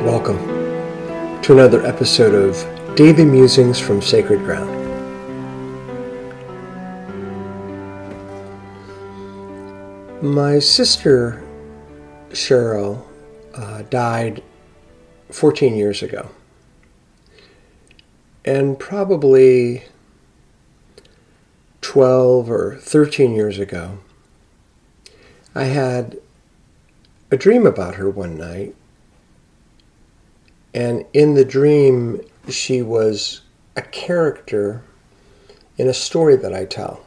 Welcome to another episode of Daily Musings from Sacred Ground. My sister, Cheryl, died 14 years ago. And probably 12 or 13 years ago, I had a dream about her one night. And in the dream, she was a character in a story that I tell.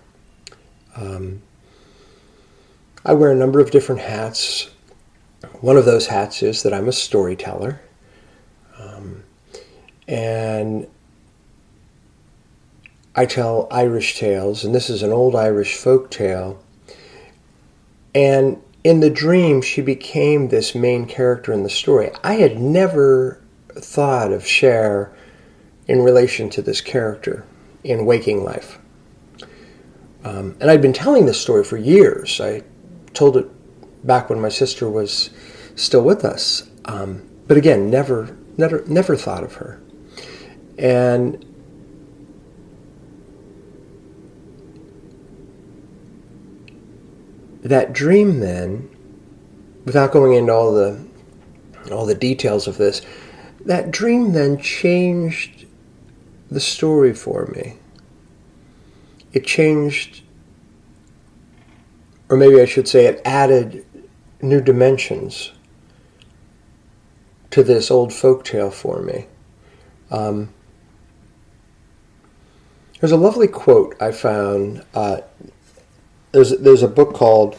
I wear a number of different hats. One of those hats is that I'm a storyteller. And I tell Irish tales, and this is an old Irish folk tale. And in the dream, she became this main character in the story. I had never thought of Cher in relation to this character in waking life. And I'd been telling this story for years. I told it back when my sister was still with us. But again, never thought of her. And that dream then, without going into all the details of this, that dream then changed the story for me. It changed, or maybe I should say it added new dimensions to this old folktale for me. There's a lovely quote I found. There's a book called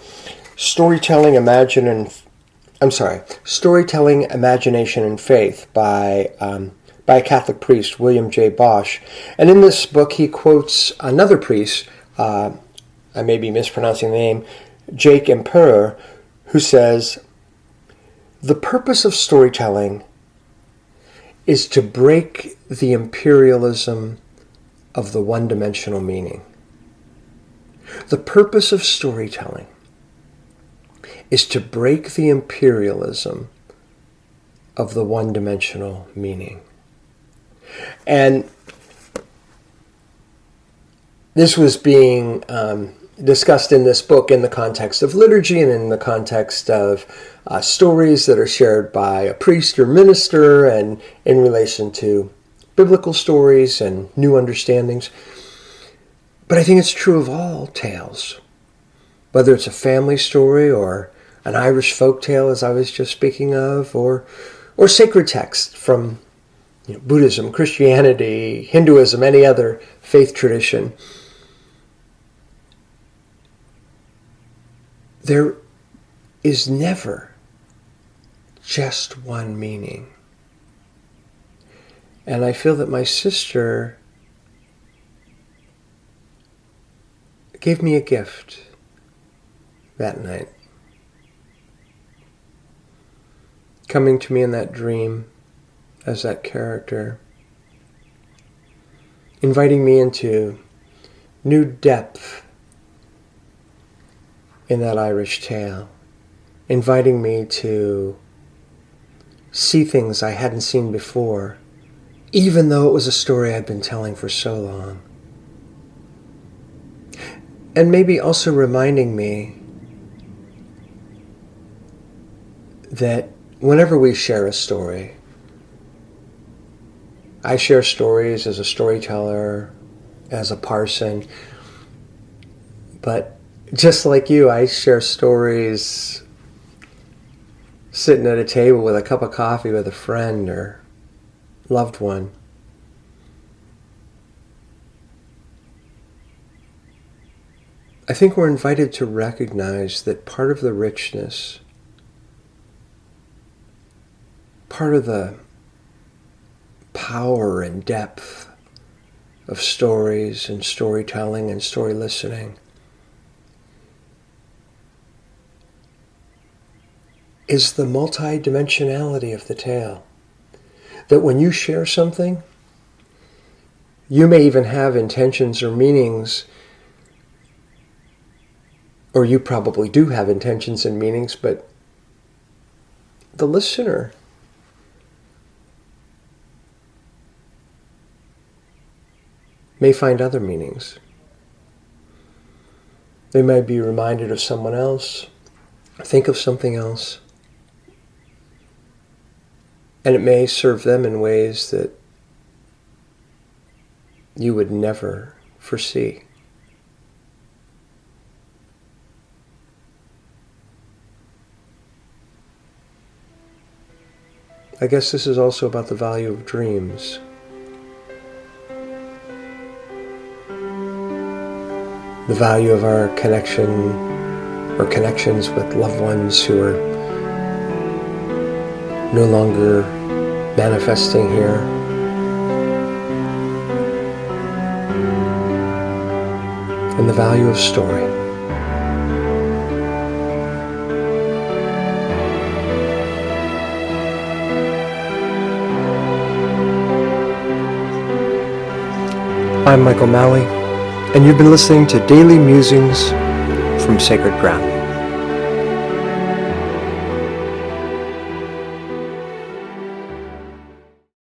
Storytelling, Imagination, and Faith by a Catholic priest, William J. Bausch. And in this book, he quotes another priest, I may be mispronouncing the name, Jake Empereur, who says, "The purpose of storytelling is to break the imperialism of the one-dimensional meaning." The purpose of storytelling is to break the imperialism of the one-dimensional meaning. And this was being discussed in this book in the context of liturgy and in the context of stories that are shared by a priest or minister and in relation to biblical stories and new understandings. But I think it's true of all tales, whether it's a family story or an Irish folk tale, as I was just speaking of, or sacred text from Buddhism, Christianity, Hinduism, any other faith tradition. There is never just one meaning. And I feel that my sister gave me a gift that night. Coming to me in that dream as that character, inviting me into new depth in that Irish tale, inviting me to see things I hadn't seen before, even though it was a story I'd been telling for so long. And maybe also reminding me that whenever we share a story, I share stories as a storyteller, as a parson, but just like you, I share stories sitting at a table with a cup of coffee with a friend or loved one. I think we're invited to recognize that part of the richness, part of the power and depth of stories and storytelling and story listening is the multidimensionality of the tale. That when you share something, you may even have intentions or meanings, or you probably do have intentions and meanings, but the listener may find other meanings. They may be reminded of someone else, think of something else, and it may serve them in ways that you would never foresee. I guess this is also about the value of dreams. The value of our connection or connections with loved ones who are no longer manifesting here. And the value of story. I'm Michael Malley, and you've been listening to Daily Musings from Sacred Ground.